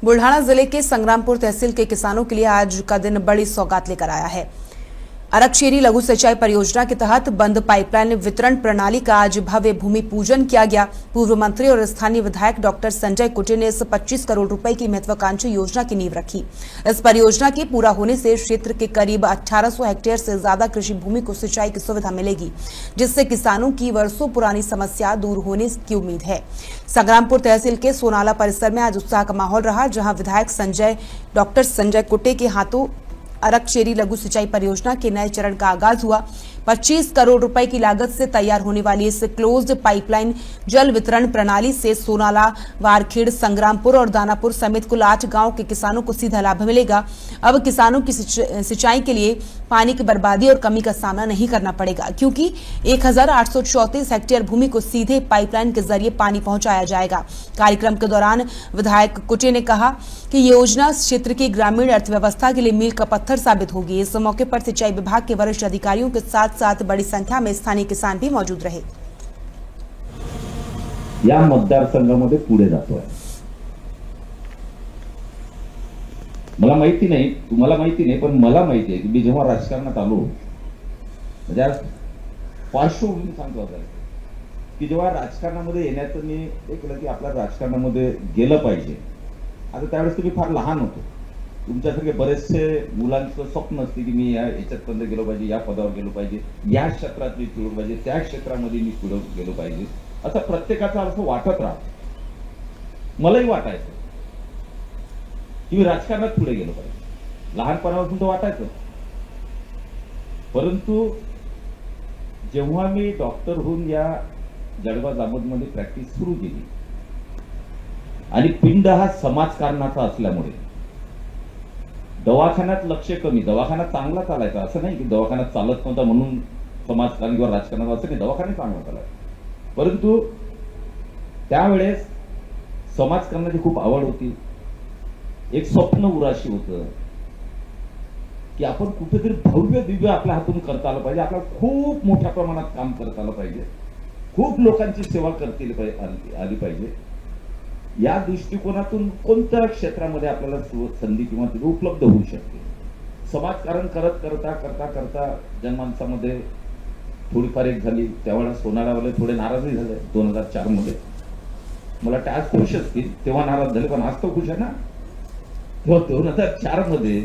बुल्ढाना जिले के संग्रामपुर तहसील के किसानों के लिए आज का दिन बड़ी सौगात लेकर आया है। अरकशेरी लघु सिंचाई परियोजना के तहत बंद पाइपलाइन वितरण प्रणाली का आज भव्य भूमि पूजन किया गया। पूर्व मंत्री और स्थानीय विधायक डॉक्टर संजय कुटे ने इस 25 करोड़ रुपए की महत्वाकांक्षी योजना की नींव रखी। इस परियोजना के पूरा होने से क्षेत्र के करीब 1800 हेक्टेयर से ज्यादा कृषि भूमि को सिंचाई की सुविधा मिलेगी, जिससे किसानों की वर्षों पुरानी समस्या दूर होने की उम्मीद है। संग्रामपुर तहसील के सोनाला परिसर में आज उत्साह का माहौल रहा, जहां विधायक डॉक्टर संजय कुटे के हाथों अरकशेरी लघु सिंचाई परियोजना के नए चरण का आगाज हुआ। 25 करोड़ रुपए की लागत से तैयार होने वाली इस क्लोज्ड पाइपलाइन जल वितरण प्रणाली से सोनाला, वारखेड़, संग्रामपुर और दानापुर समेत कुल 8 गांव के किसानों को सीधा लाभ मिलेगा। अब किसानों की सिंचाई के लिए पानी की बर्बादी और कमी का सामना नहीं करना पड़ेगा, क्योंकि 1834 हेक्टेयर भूमि को सीधे पाइपलाइन के जरिए पानी पहुंचाया जाएगा। कार्यक्रम के दौरान विधायक कुटे ने कहा कि ये योजना क्षेत्र की ग्रामीण अर्थव्यवस्था के लिए मील का पत्थर साबित होगी। इस मौके पर सिंचाई विभाग के वरिष्ठ अधिकारियों के साथ साथ बड़ी संख्या में स्थानीय किसान भी मौजूद रहे। या मतदारसंघामध्ये पुढे जातोय। मला माहिती नाही, तुम्हाला माहिती नाही, पण मला माहिती आहे की मी जेव्हा राजकारणात आलो, म्हणजे आज पार्श्वभूमी सांगतो आता की जेव्हा राजकारणामध्ये येण्याचं मी एक केलं की आपल्या राजकारणामध्ये गेलं पाहिजे। आता त्यावेळेस तुम्ही फार लहान होतो, तुमच्यासारखे बरेचसे मुलांचं स्वप्न असते की मी याच्यात गेलो पाहिजे, या पदावर गेलो पाहिजे, या क्षेत्रात मी पुढे पाहिजे, त्या क्षेत्रामध्ये मी पुढे गेलो पाहिजे, असं प्रत्येकाचा असं वाटत राहतं। मलाही वाटायचं की मी राजकारणात पुढे गेलो पाहिजे, लहानपणापासून तर वाटायचं। परंतु जेव्हा मी डॉक्टर होऊन या जळगाव जामोदमध्ये प्रॅक्टिस सुरू केली आणि पिंड हा समाजकारणाचा असल्यामुळे दवाखान्यात लक्ष कमी, दवाखाना चांगला चालायचा, असं नाही की दवाखान्यात चालत नव्हता म्हणून समाजकारण किंवा राजकारणात, असं नाही, दवाखाना चांगला चालायचा। परंतु त्यावेळेस समाजकारणाची खूप आवड होती, एक स्वप्न उराशी होतं की आपण कुठेतरी भव्य दिव्य आपल्या हातून करता आलं पाहिजे, आपल्याला खूप मोठ्या प्रमाणात काम करता आलं पाहिजे, खूप लोकांची सेवा आली पाहिजे। या दृष्टिकोनातून कोणत्या क्षेत्रामध्ये आपल्याला संधी किंवा उपलब्ध होऊ शकते। समाजकारण करत करता करता करता जनमानसामध्ये थोडीफार एक झाली, त्यावेळेला सोनारावाले थोडे नाराजही झाले 2004 मध्ये। मला वाटतं आज खुश असतील, तेव्हा नाराज झाले, पण आज तो खुश आहे ना। तेव्हा 2004 मध्ये